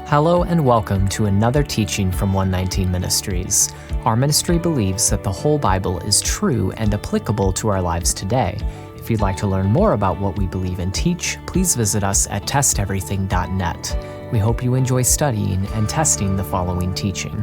Hello and welcome to another teaching from 119 Ministries. Our ministry believes that the whole Bible is true and applicable to our lives today. If you'd like to learn more about what we believe and teach, please visit us at testeverything.net. We hope you enjoy studying and testing the following teaching.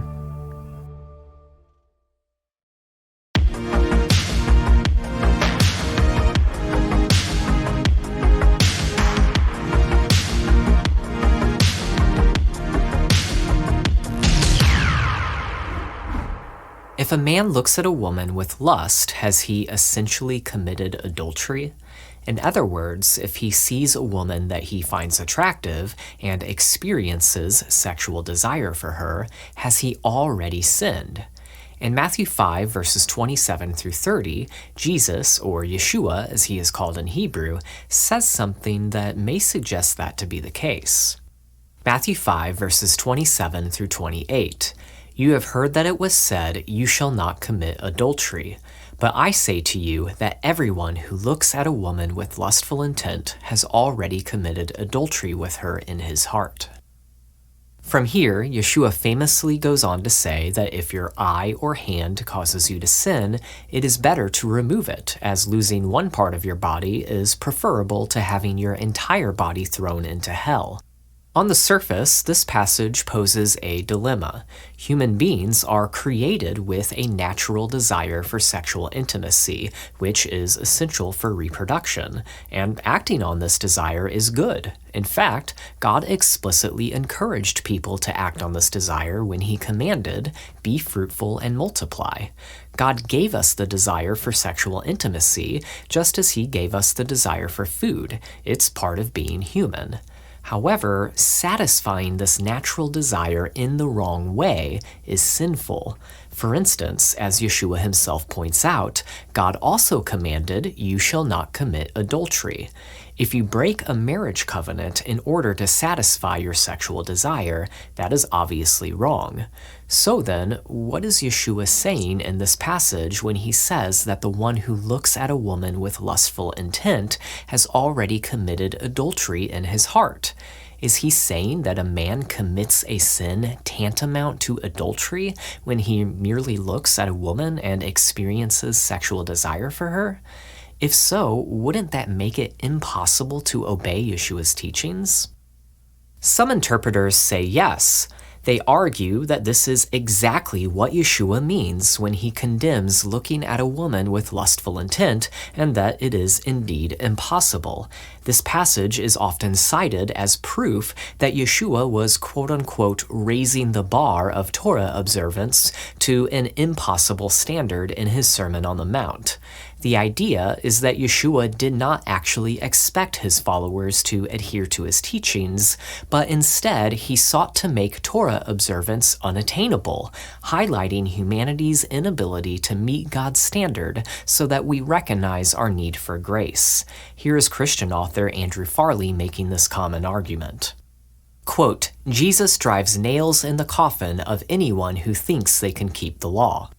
If a man looks at a woman with lust, has he essentially committed adultery? In other words, if he sees a woman that he finds attractive and experiences sexual desire for her, has he already sinned? In Matthew 5, verses 27 through 30, Jesus, or Jesjoea as he is called in Hebrew, says something that may suggest that to be the case. Matthew 5, verses 27 through 28. You have heard that it was said, you shall not commit adultery. But I say to you that everyone who looks at a woman with lustful intent has already committed adultery with her in his heart. From here, Jesjoea famously goes on to say that if your eye or hand causes you to sin, it is better to remove it, as losing one part of your body is preferable to having your entire body thrown into hell. On the surface, this passage poses a dilemma. Human beings are created with a natural desire for sexual intimacy, which is essential for reproduction, and acting on this desire is good. In fact, God explicitly encouraged people to act on this desire when He commanded, "Be fruitful and multiply." God gave us the desire for sexual intimacy, just as He gave us the desire for food. It's part of being human. However, satisfying this natural desire in the wrong way is sinful. For instance, as Jesjoea himself points out, God also commanded, "You shall not commit adultery." If you break a marriage covenant in order to satisfy your sexual desire, that is obviously wrong. So then, what is Jesjoea saying in this passage when he says that the one who looks at a woman with lustful intent has already committed adultery in his heart? Is he saying that a man commits a sin tantamount to adultery when he merely looks at a woman and experiences sexual desire for her? If so, wouldn't that make it impossible to obey Jesjoea's teachings? Some interpreters say yes. They argue that this is exactly what Jesjoea means when he condemns looking at a woman with lustful intent, and that it is indeed impossible. This passage is often cited as proof that Jesjoea was quote-unquote raising the bar of Torah observance to an impossible standard in his Sermon on the Mount. The idea is that Jesjoea did not actually expect his followers to adhere to his teachings, but instead he sought to make Torah observance unattainable, highlighting humanity's inability to meet God's standard so that we recognize our need for grace. Here is Christian author Andrew Farley making this common argument. Quote, Jesus drives nails in the coffin of anyone who thinks they can keep the law.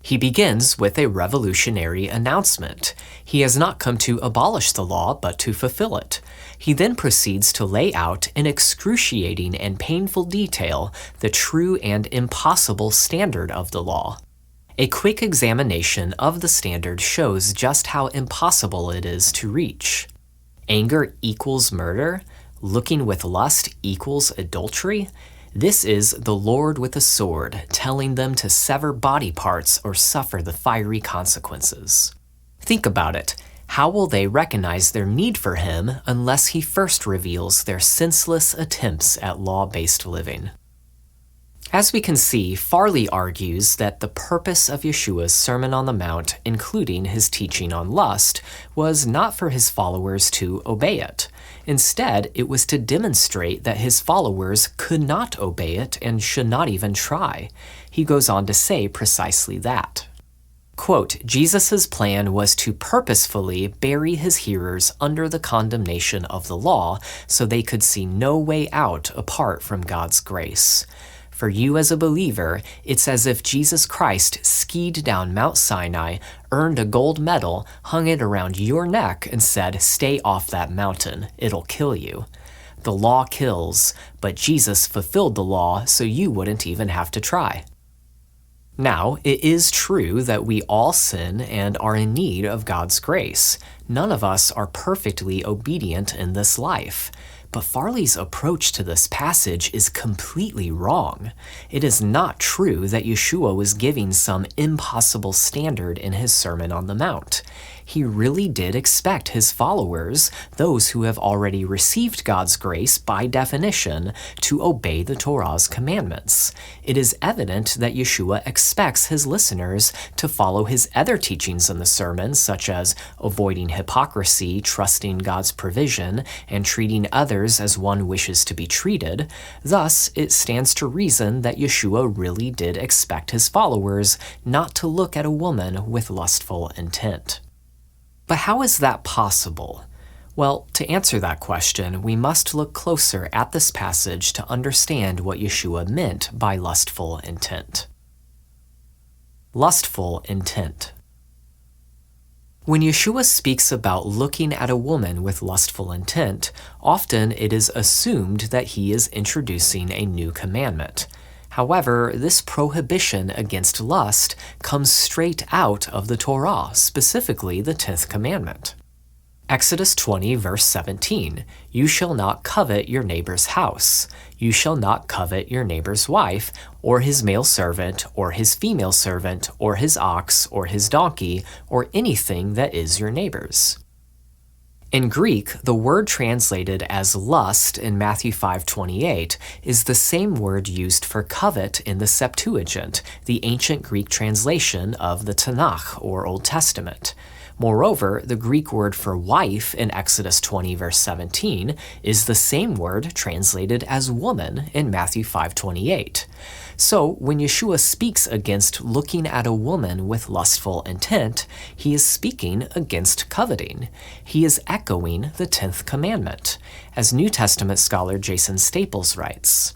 He begins with a revolutionary announcement. He has not come to abolish the law, but to fulfill it. He then proceeds to lay out in excruciating and painful detail the true and impossible standard of the law. A quick examination of the standard shows just how impossible it is to reach. Anger equals murder? Looking with lust equals adultery? This is the Lord with a sword, telling them to sever body parts or suffer the fiery consequences. Think about it. How will they recognize their need for Him unless He first reveals their senseless attempts at law-based living? As we can see, Farley argues that the purpose of Jesjoea's Sermon on the Mount, including his teaching on lust, was not for his followers to obey it. Instead, it was to demonstrate that his followers could not obey it and should not even try. He goes on to say precisely that. Quote, Jesus' plan was to purposefully bury his hearers under the condemnation of the law so they could see no way out apart from God's grace. For you as a believer, it's as if Jesus Christ skied down Mount Sinai, earned a gold medal, hung it around your neck, and said, "Stay off that mountain, it'll kill you." The law kills, but Jesus fulfilled the law so you wouldn't even have to try. Now, it is true that we all sin and are in need of God's grace. None of us are perfectly obedient in this life. But Farley's approach to this passage is completely wrong. It is not true that Jesjoea was giving some impossible standard in his Sermon on the Mount. He really did expect his followers, those who have already received God's grace by definition, to obey the Torah's commandments. It is evident that Jesjoea expects his listeners to follow his other teachings in the sermon, such as avoiding hypocrisy, trusting God's provision, and treating others as one wishes to be treated. Thus, it stands to reason that Jesjoea really did expect his followers not to look at a woman with lustful intent. But how is that possible? Well, to answer that question, we must look closer at this passage to understand what Jesjoea meant by lustful intent. Lustful intent. When Jesjoea speaks about looking at a woman with lustful intent, often it is assumed that he is introducing a new commandment. However, this prohibition against lust comes straight out of the Torah, specifically the 10th commandment. Exodus 20, verse 17, "You shall not covet your neighbor's house. You shall not covet your neighbor's wife, or his male servant, or his female servant, or his ox, or his donkey, or anything that is your neighbor's." In Greek, the word translated as lust in Matthew 5:28 is the same word used for covet in the Septuagint, the ancient Greek translation of the Tanakh or Old Testament. Moreover, the Greek word for wife in Exodus 20 verse 17 is the same word translated as woman in Matthew 5:28. So, when Jesjoea speaks against looking at a woman with lustful intent, he is speaking against coveting. He is echoing the 10th commandment. As New Testament scholar Jason Staples writes,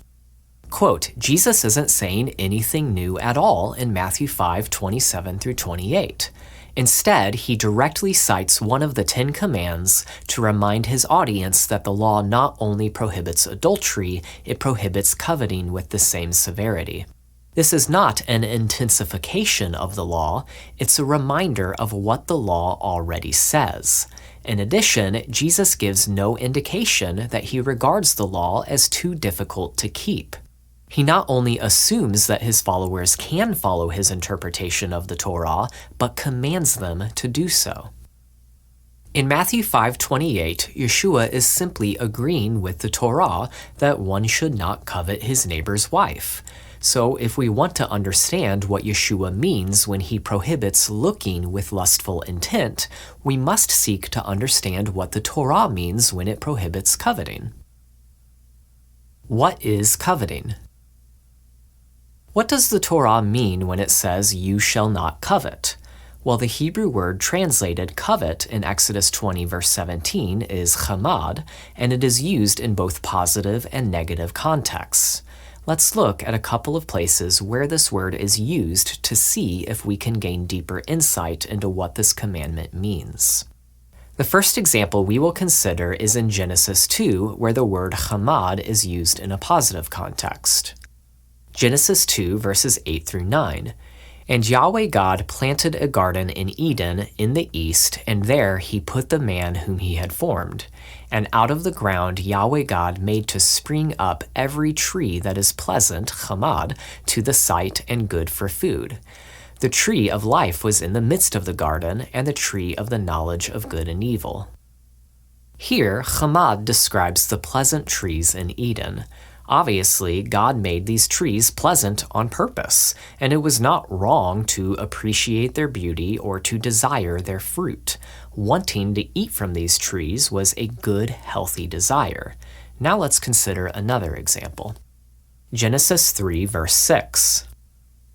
quote, "Jesus isn't saying anything new at all in Matthew 5:27 through 28. Instead, he directly cites one of the 10 commands to remind his audience that the law not only prohibits adultery, it prohibits coveting with the same severity. This is not an intensification of the law, it's a reminder of what the law already says. In addition, Jesus gives no indication that he regards the law as too difficult to keep. He not only assumes that his followers can follow his interpretation of the Torah, but commands them to do so. In Matthew 5:28, Jesjoea is simply agreeing with the Torah that one should not covet his neighbor's wife. So if we want to understand what Jesjoea means when he prohibits looking with lustful intent, we must seek to understand what the Torah means when it prohibits coveting. What is coveting? What does the Torah mean when it says, "You shall not covet"? Well, the Hebrew word translated covet in Exodus 20 verse 17 is chamad, and it is used in both positive and negative contexts. Let's look at a couple of places where this word is used to see if we can gain deeper insight into what this commandment means. The first example we will consider is in Genesis 2, where the word chamad is used in a positive context. Genesis 2, verses 8 through 9. "And Yahweh God planted a garden in Eden in the east, and there he put the man whom he had formed. And out of the ground Yahweh God made to spring up every tree that is pleasant, chamad, to the sight and good for food. The tree of life was in the midst of the garden, and the tree of the knowledge of good and evil." Here, chamad describes the pleasant trees in Eden. Obviously, God made these trees pleasant on purpose, and it was not wrong to appreciate their beauty or to desire their fruit. Wanting to eat from these trees was a good, healthy desire. Now let's consider another example. Genesis 3, verse 6.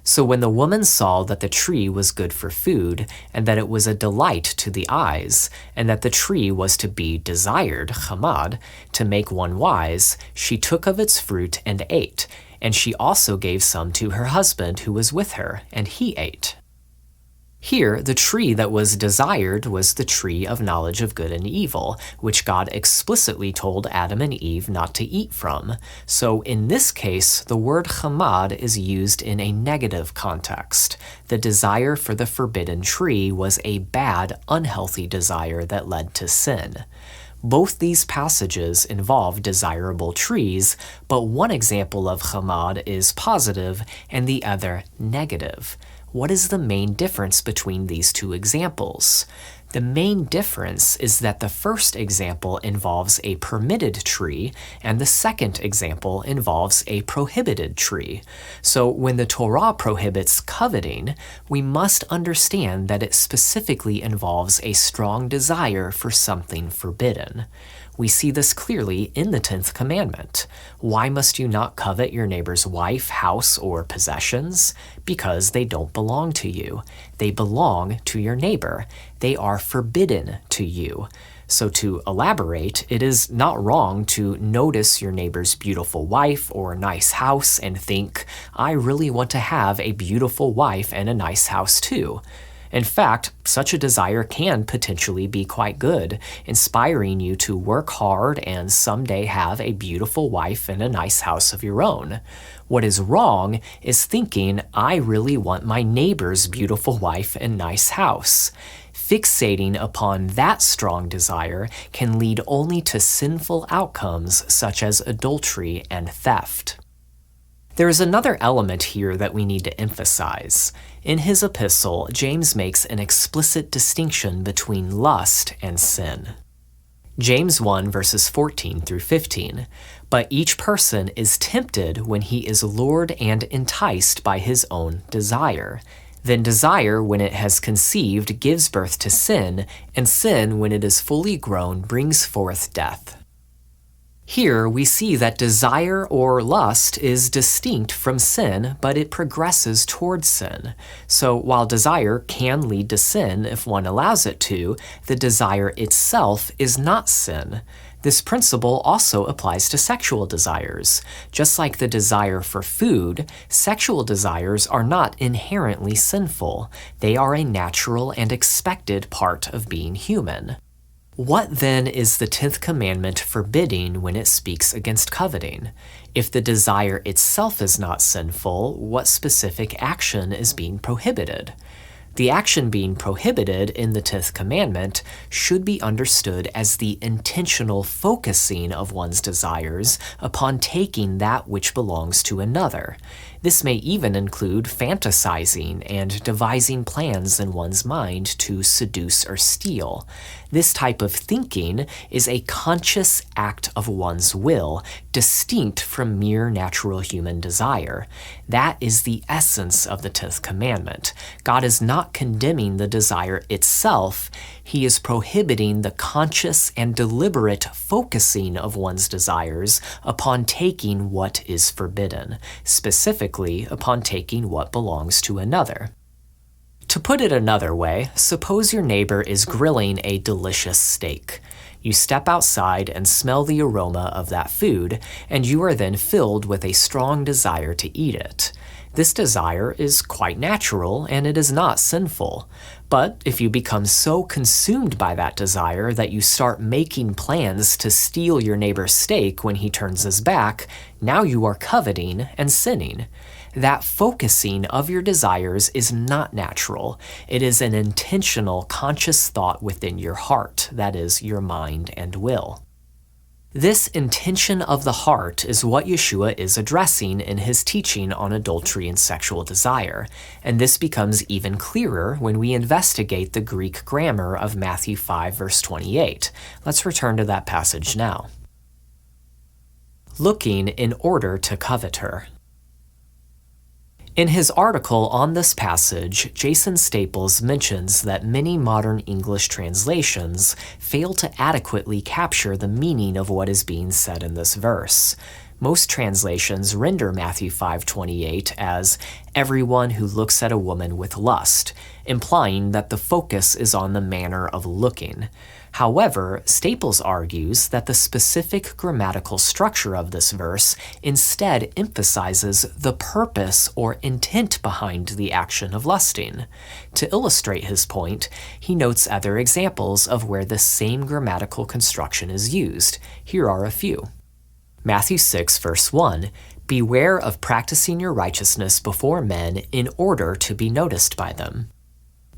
"So when the woman saw that the tree was good for food, and that it was a delight to the eyes, and that the tree was to be desired, chamad, to make one wise, she took of its fruit and ate, and she also gave some to her husband who was with her, and he ate." Here, the tree that was desired was the tree of knowledge of good and evil, which God explicitly told Adam and Eve not to eat from. So in this case, the word chamad is used in a negative context. The desire for the forbidden tree was a bad, unhealthy desire that led to sin. Both these passages involve desirable trees, but one example of chamad is positive and the other negative. What is the main difference between these two examples? The main difference is that the first example involves a permitted tree, and the second example involves a prohibited tree. So when the Torah prohibits coveting, we must understand that it specifically involves a strong desire for something forbidden. We see this clearly in the 10th commandment. Why must you not covet your neighbor's wife, house, or possessions? Because they don't belong to you. They belong to your neighbor. They are forbidden to you. So to elaborate, it is not wrong to notice your neighbor's beautiful wife or nice house and think, I really want to have a beautiful wife and a nice house too. In fact, such a desire can potentially be quite good, inspiring you to work hard and someday have a beautiful wife and a nice house of your own. What is wrong is thinking, I really want my neighbor's beautiful wife and nice house. Fixating upon that strong desire can lead only to sinful outcomes such as adultery and theft. There is another element here that we need to emphasize. In his epistle, James makes an explicit distinction between lust and sin. James 1 verses 14 through 15, but each person is tempted when he is lured and enticed by his own desire. Then desire, when it has conceived, gives birth to sin, and sin, when it is fully grown, brings forth death. Here we see that desire or lust is distinct from sin, but it progresses towards sin. So while desire can lead to sin if one allows it to, the desire itself is not sin. This principle also applies to sexual desires. Just like the desire for food, sexual desires are not inherently sinful. They are a natural and expected part of being human. What then is the 10th commandment forbidding when it speaks against coveting? If the desire itself is not sinful, what specific action is being prohibited? The action being prohibited in the 10th commandment should be understood as the intentional focusing of one's desires upon taking that which belongs to another. This may even include fantasizing and devising plans in one's mind to seduce or steal. This type of thinking is a conscious act of one's will, distinct from mere natural human desire. That is the essence of the 10th commandment. God is not condemning the desire itself. He is prohibiting the conscious and deliberate focusing of one's desires upon taking what is forbidden, specifically upon taking what belongs to another. To put it another way, suppose your neighbor is grilling a delicious steak. You step outside and smell the aroma of that food, and you are then filled with a strong desire to eat it. This desire is quite natural, and it is not sinful. But if you become so consumed by that desire that you start making plans to steal your neighbor's steak when he turns his back, now you are coveting and sinning. That focusing of your desires is not natural. It is an intentional, conscious thought within your heart, that is, your mind and will. This intention of the heart is what Jesjoea is addressing in his teaching on adultery and sexual desire, and this becomes even clearer when we investigate the Greek grammar of Matthew 5 verse 28. Let's return to that passage now. Looking in order to covet her. In his article on this passage, Jason Staples mentions that many modern English translations fail to adequately capture the meaning of what is being said in this verse. Most translations render Matthew 5:28 as everyone who looks at a woman with lust, implying that the focus is on the manner of looking. However, Staples argues that the specific grammatical structure of this verse instead emphasizes the purpose or intent behind the action of lusting. To illustrate his point, he notes other examples of where the same grammatical construction is used. Here are a few. Matthew 6, verse 1, "Beware of practicing your righteousness before men in order to be noticed by them."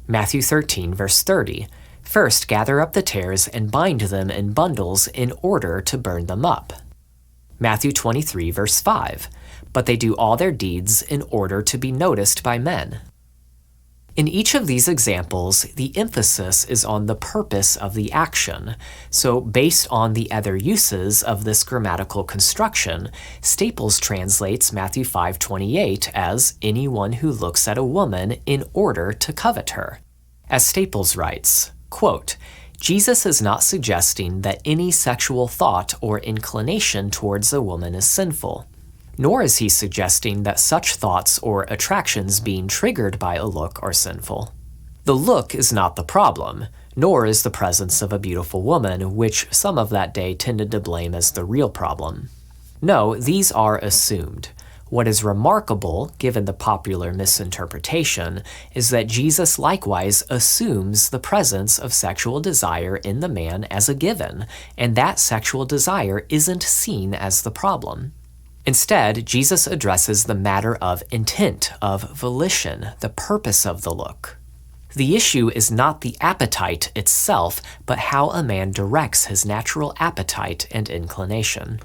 Matthew 13, verse 30, "First gather up the tares and bind them in bundles in order to burn them up." Matthew 23, verse 5, "But they do all their deeds in order to be noticed by men." In each of these examples, the emphasis is on the purpose of the action. So based on the other uses of this grammatical construction, Staples translates Matthew 5:28 as anyone who looks at a woman in order to covet her. As Staples writes, quote, "Jesus is not suggesting that any sexual thought or inclination towards a woman is sinful. Nor is he suggesting that such thoughts or attractions being triggered by a look are sinful. The look is not the problem, nor is the presence of a beautiful woman, which some of that day tended to blame as the real problem. No, these are assumed. What is remarkable, given the popular misinterpretation, is that Jesus likewise assumes the presence of sexual desire in the man as a given, and that sexual desire isn't seen as the problem. Instead, Jesus addresses the matter of intent, of volition, the purpose of the look. The issue is not the appetite itself, but how a man directs his natural appetite and inclination.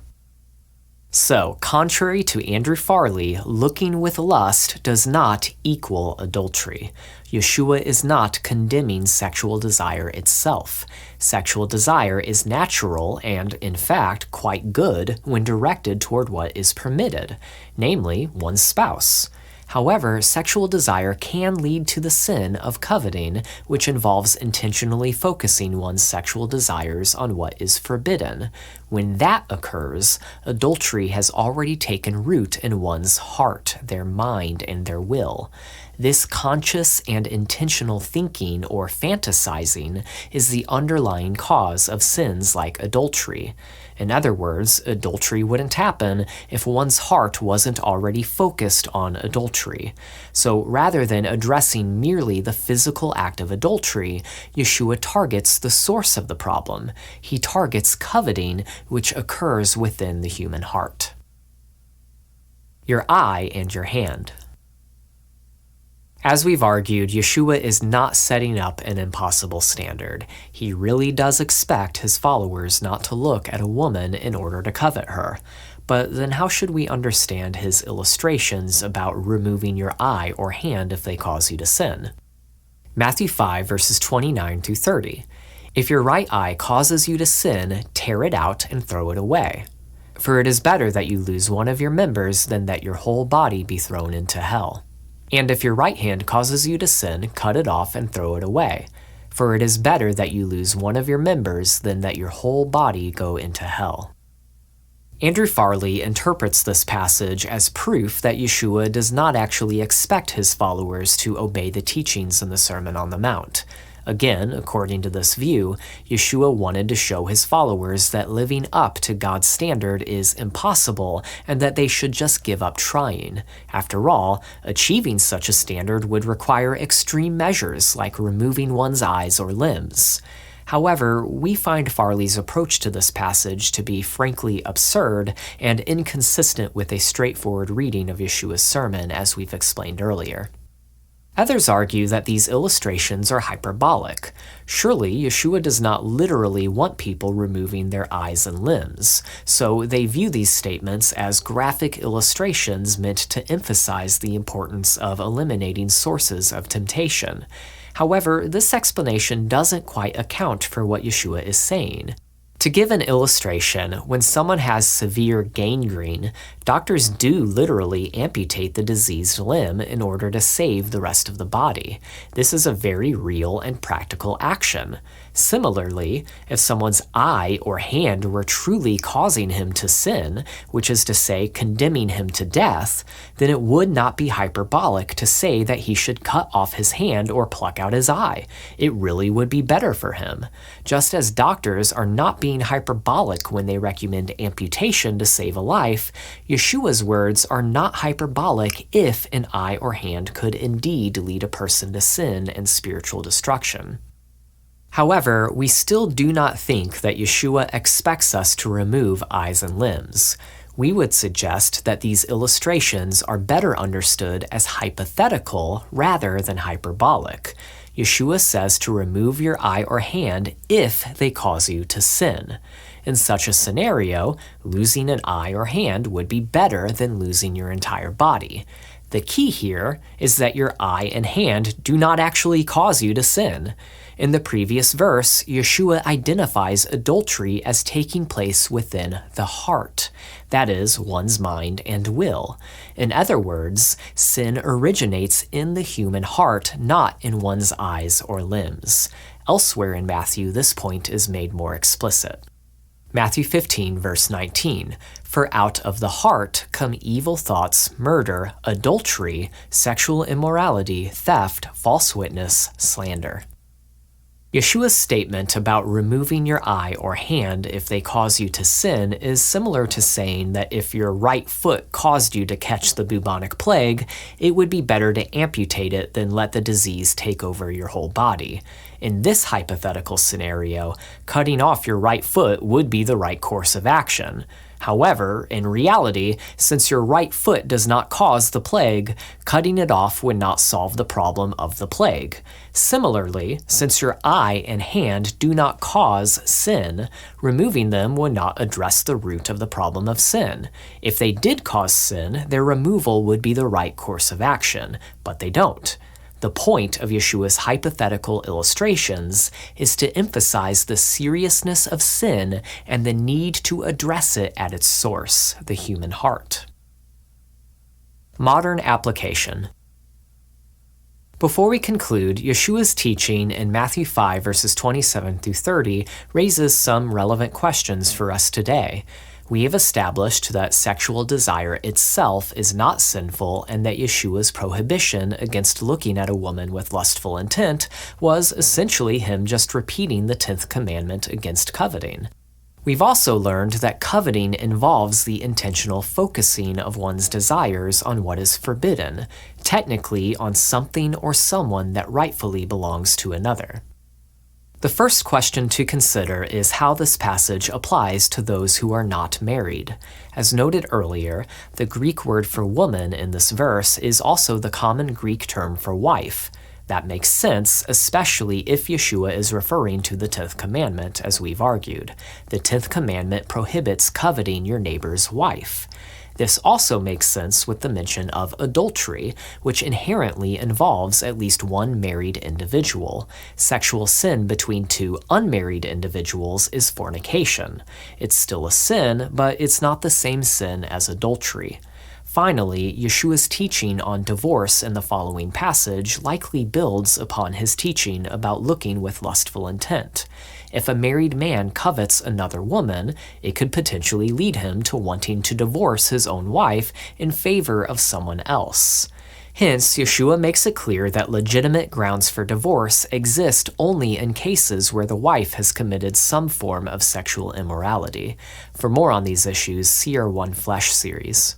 So, contrary to Andrew Farley, looking with lust does not equal adultery. Jesjoea is not condemning sexual desire itself. Sexual desire is natural and, in fact, quite good when directed toward what is permitted, namely one's spouse. However, sexual desire can lead to the sin of coveting, which involves intentionally focusing one's sexual desires on what is forbidden. When that occurs, adultery has already taken root in one's heart, their mind, and their will. This conscious and intentional thinking or fantasizing is the underlying cause of sins like adultery. In other words, adultery wouldn't happen if one's heart wasn't already focused on adultery. So rather than addressing merely the physical act of adultery, Jesjoea targets the source of the problem. He targets coveting, which occurs within the human heart. Your eye and your hand. As we've argued, Jesjoea is not setting up an impossible standard. He really does expect his followers not to look at a woman in order to covet her. But then how should we understand his illustrations about removing your eye or hand if they cause you to sin? Matthew 5, verses 29 through 30. "If your right eye causes you to sin, tear it out and throw it away. For it is better that you lose one of your members than that your whole body be thrown into hell. And if your right hand causes you to sin, cut it off and throw it away. For it is better that you lose one of your members than that your whole body go into hell." Andrew Farley interprets this passage as proof that Jesjoea does not actually expect his followers to obey the teachings in the Sermon on the Mount. Again, according to this view, Jesjoea wanted to show his followers that living up to God's standard is impossible and that they should just give up trying. After all, achieving such a standard would require extreme measures like removing one's eyes or limbs. However, we find Farley's approach to this passage to be frankly absurd and inconsistent with a straightforward reading of Jesjoea's sermon, as we've explained earlier. Others argue that these illustrations are hyperbolic. Surely, Jesjoea does not literally want people removing their eyes and limbs, so they view these statements as graphic illustrations meant to emphasize the importance of eliminating sources of temptation. However, this explanation doesn't quite account for what Jesjoea is saying. To give an illustration, when someone has severe gangrene, doctors do literally amputate the diseased limb in order to save the rest of the body. This is a very real and practical action. Similarly, if someone's eye or hand were truly causing him to sin, which is to say condemning him to death, then it would not be hyperbolic to say that he should cut off his hand or pluck out his eye. It really would be better for him. Just as doctors are not being hyperbolic when they recommend amputation to save a life, Jesjoea's words are not hyperbolic if an eye or hand could indeed lead a person to sin and spiritual destruction. However, we still do not think that Jesjoea expects us to remove eyes and limbs. We would suggest that these illustrations are better understood as hypothetical rather than hyperbolic. Jesjoea says to remove your eye or hand if they cause you to sin. In such a scenario, losing an eye or hand would be better than losing your entire body. The key here is that your eye and hand do not actually cause you to sin. In the previous verse, Jesjoea identifies adultery as taking place within the heart, that is, one's mind and will. In other words, sin originates in the human heart, not in one's eyes or limbs. Elsewhere in Matthew, this point is made more explicit. Matthew 15, verse 19, "For out of the heart come evil thoughts, murder, adultery, sexual immorality, theft, false witness, slander." Jesjoea's statement about removing your eye or hand if they cause you to sin is similar to saying that if your right foot caused you to catch the bubonic plague, it would be better to amputate it than let the disease take over your whole body. In this hypothetical scenario, cutting off your right foot would be the right course of action. However, in reality, since your right foot does not cause the plague, cutting it off would not solve the problem of the plague. Similarly, since your eye and hand do not cause sin, removing them would not address the root of the problem of sin. If they did cause sin, their removal would be the right course of action, but they don't. The point of Jesjoea's hypothetical illustrations is to emphasize the seriousness of sin and the need to address it at its source, the human heart. Modern application. Before we conclude, Jesjoea's teaching in Matthew 5 verses 27 through 30 raises some relevant questions for us today. We have established that sexual desire itself is not sinful and that Jesjoea's prohibition against looking at a woman with lustful intent was essentially him just repeating the 10th commandment against coveting. We've also learned that coveting involves the intentional focusing of one's desires on what is forbidden, technically on something or someone that rightfully belongs to another. The first question to consider is how this passage applies to those who are not married. As noted earlier, the Greek word for woman in this verse is also the common Greek term for wife. That makes sense, especially if Jesjoea is referring to the 10th commandment, as we've argued. The 10th commandment prohibits coveting your neighbor's wife. This also makes sense with the mention of adultery, which inherently involves at least one married individual. Sexual sin between two unmarried individuals is fornication. It's still a sin, but it's not the same sin as adultery. Finally, Jesjoea's teaching on divorce in the following passage likely builds upon his teaching about looking with lustful intent. If a married man covets another woman, it could potentially lead him to wanting to divorce his own wife in favor of someone else. Hence, Jesjoea makes it clear that legitimate grounds for divorce exist only in cases where the wife has committed some form of sexual immorality. For more on these issues, see our One Flesh series.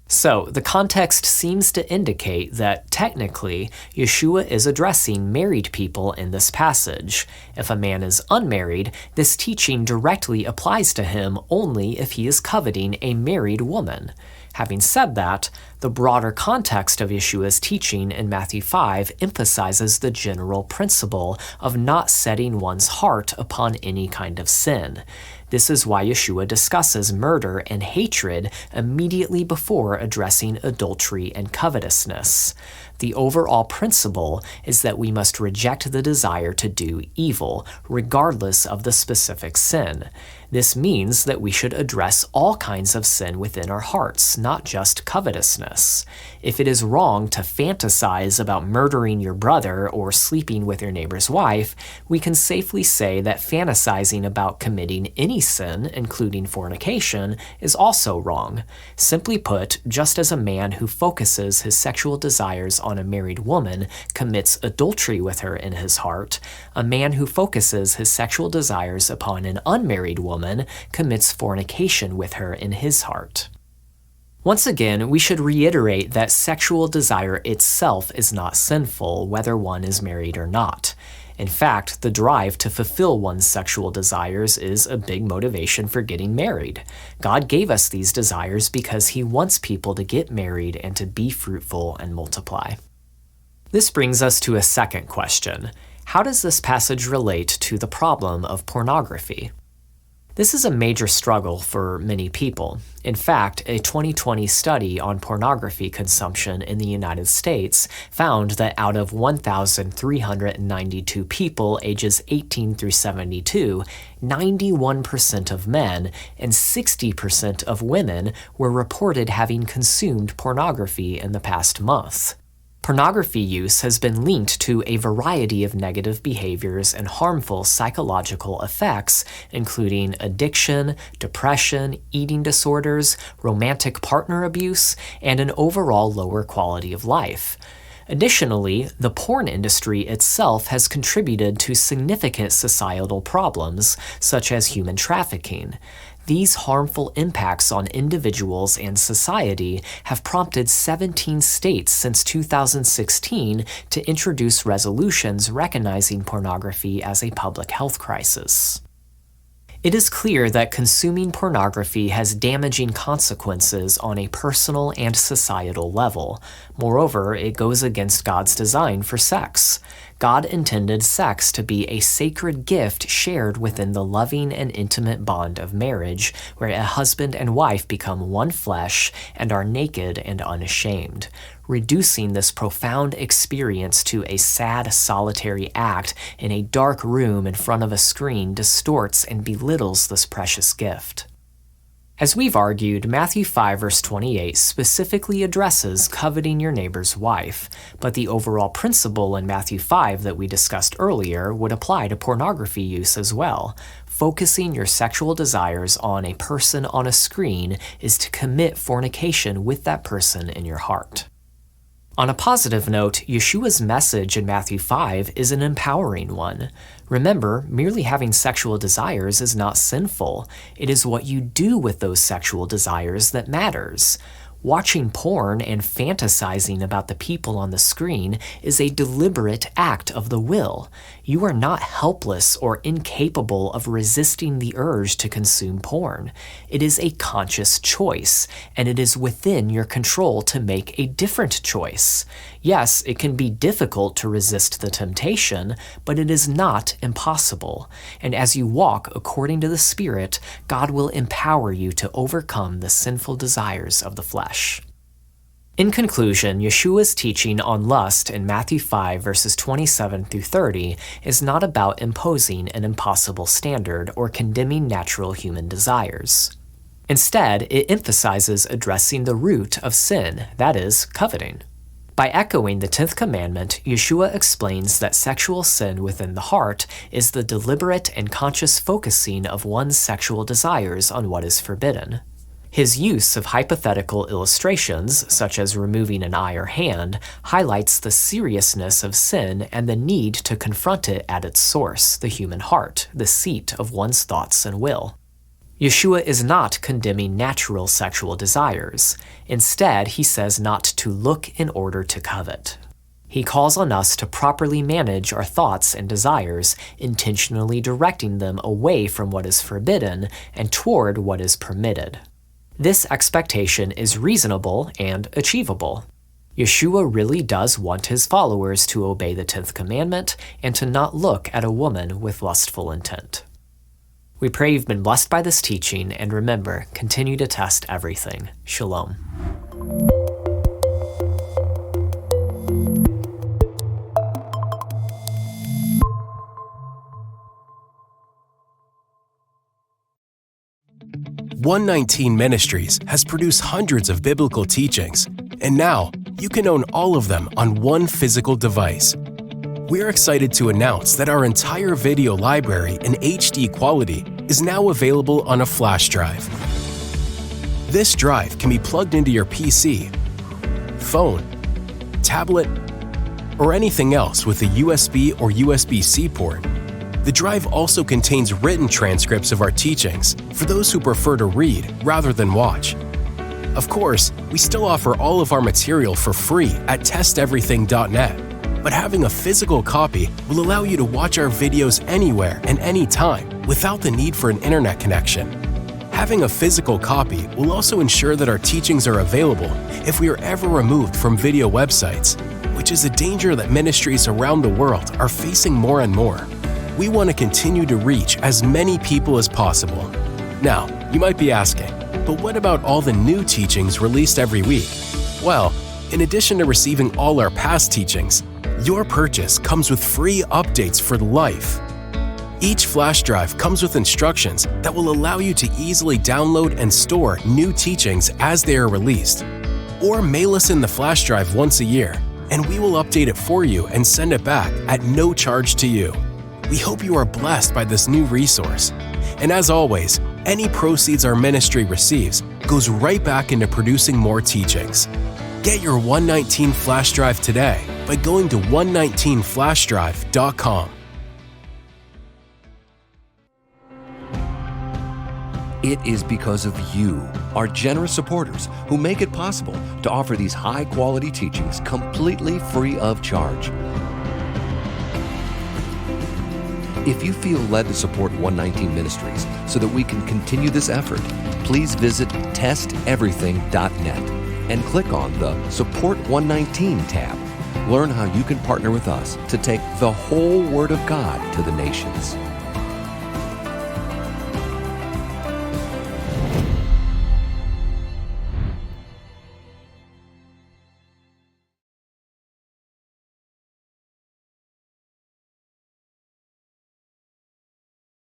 So, the context seems to indicate that, technically, Jesjoea is addressing married people in this passage. If a man is unmarried, this teaching directly applies to him only if he is coveting a married woman. Having said that, the broader context of Jesjoea's teaching in Matthew 5 emphasizes the general principle of not setting one's heart upon any kind of sin. This is why Jesjoea discusses murder and hatred immediately before addressing adultery and covetousness. The overall principle is that we must reject the desire to do evil, regardless of the specific sin. This means that we should address all kinds of sin within our hearts, not just covetousness. If it is wrong to fantasize about murdering your brother or sleeping with your neighbor's wife, we can safely say that fantasizing about committing any sin, including fornication, is also wrong. Simply put, just as a man who focuses his sexual desires on a married woman commits adultery with her in his heart, a man who focuses his sexual desires upon an unmarried woman commits fornication with her in his heart. Once again, we should reiterate that sexual desire itself is not sinful, whether one is married or not. In fact, the drive to fulfill one's sexual desires is a big motivation for getting married. God gave us these desires because He wants people to get married and to be fruitful and multiply. This brings us to a second question. How does this passage relate to the problem of pornography? This is a major struggle for many people. In fact, a 2020 study on pornography consumption in the United States found that out of 1,392 people ages 18 through 72, 91% of men and 60% of women were reported having consumed pornography in the past month. Pornography use has been linked to a variety of negative behaviors and harmful psychological effects, including addiction, depression, eating disorders, romantic partner abuse, and an overall lower quality of life. Additionally, the porn industry itself has contributed to significant societal problems, such as human trafficking. These harmful impacts on individuals and society have prompted 17 states since 2016 to introduce resolutions recognizing pornography as a public health crisis. It is clear that consuming pornography has damaging consequences on a personal and societal level. Moreover, it goes against God's design for sex. God intended sex to be a sacred gift shared within the loving and intimate bond of marriage, where a husband and wife become one flesh and are naked and unashamed. Reducing this profound experience to a sad, solitary act in a dark room in front of a screen distorts and belittles this precious gift. As we've argued, Matthew 5 verse 28 specifically addresses coveting your neighbor's wife, but the overall principle in Matthew 5 that we discussed earlier would apply to pornography use as well. Focusing your sexual desires on a person on a screen is to commit fornication with that person in your heart. On a positive note, Jesjoea's message in Matthew 5 is an empowering one. Remember, merely having sexual desires is not sinful. It is what you do with those sexual desires that matters. Watching porn and fantasizing about the people on the screen is a deliberate act of the will. You are not helpless or incapable of resisting the urge to consume porn. It is a conscious choice, and it is within your control to make a different choice. Yes, it can be difficult to resist the temptation, but it is not impossible. And as you walk according to the Spirit, God will empower you to overcome the sinful desires of the flesh. In conclusion, Jesjoea's teaching on lust in Matthew 5 verses 27 through 30 is not about imposing an impossible standard or condemning natural human desires. Instead, it emphasizes addressing the root of sin, that is, coveting. By echoing the 10th commandment, Jesjoea explains that sexual sin within the heart is the deliberate and conscious focusing of one's sexual desires on what is forbidden. His use of hypothetical illustrations, such as removing an eye or hand, highlights the seriousness of sin and the need to confront it at its source, the human heart, the seat of one's thoughts and will. Jesjoea is not condemning natural sexual desires. Instead, he says not to look in order to covet. He calls on us to properly manage our thoughts and desires, intentionally directing them away from what is forbidden and toward what is permitted. This expectation is reasonable and achievable. Jesjoea really does want his followers to obey the 10th commandment and to not look at a woman with lustful intent. We pray you've been blessed by this teaching, and remember, continue to test everything. Shalom. 119 Ministries has produced hundreds of biblical teachings, and now you can own all of them on one physical device. We're excited to announce that our entire video library in HD quality is now available on a flash drive. This drive can be plugged into your PC, phone, tablet, or anything else with a USB or USB-C port. The drive also contains written transcripts of our teachings for those who prefer to read rather than watch. Of course, we still offer all of our material for free at testeverything.net, but having a physical copy will allow you to watch our videos anywhere and anytime without the need for an internet connection. Having a physical copy will also ensure that our teachings are available if we are ever removed from video websites, which is a danger that ministries around the world are facing more and more. We want to continue to reach as many people as possible. Now, you might be asking, but what about all the new teachings released every week? Well, in addition to receiving all our past teachings, your purchase comes with free updates for life. Each flash drive comes with instructions that will allow you to easily download and store new teachings as they are released. Or mail us in the flash drive once a year, and we will update it for you and send it back at no charge to you. We hope you are blessed by this new resource. And as always, any proceeds our ministry receives goes right back into producing more teachings. Get your 119 flash drive today by going to 119flashDrive.com. It is because of you, our generous supporters, who make it possible to offer these high-quality teachings completely free of charge. If you feel led to support 119 Ministries so that we can continue this effort, please visit testeverything.net and click on the Support 119 tab. Learn how you can partner with us to take the whole Word of God to the nations.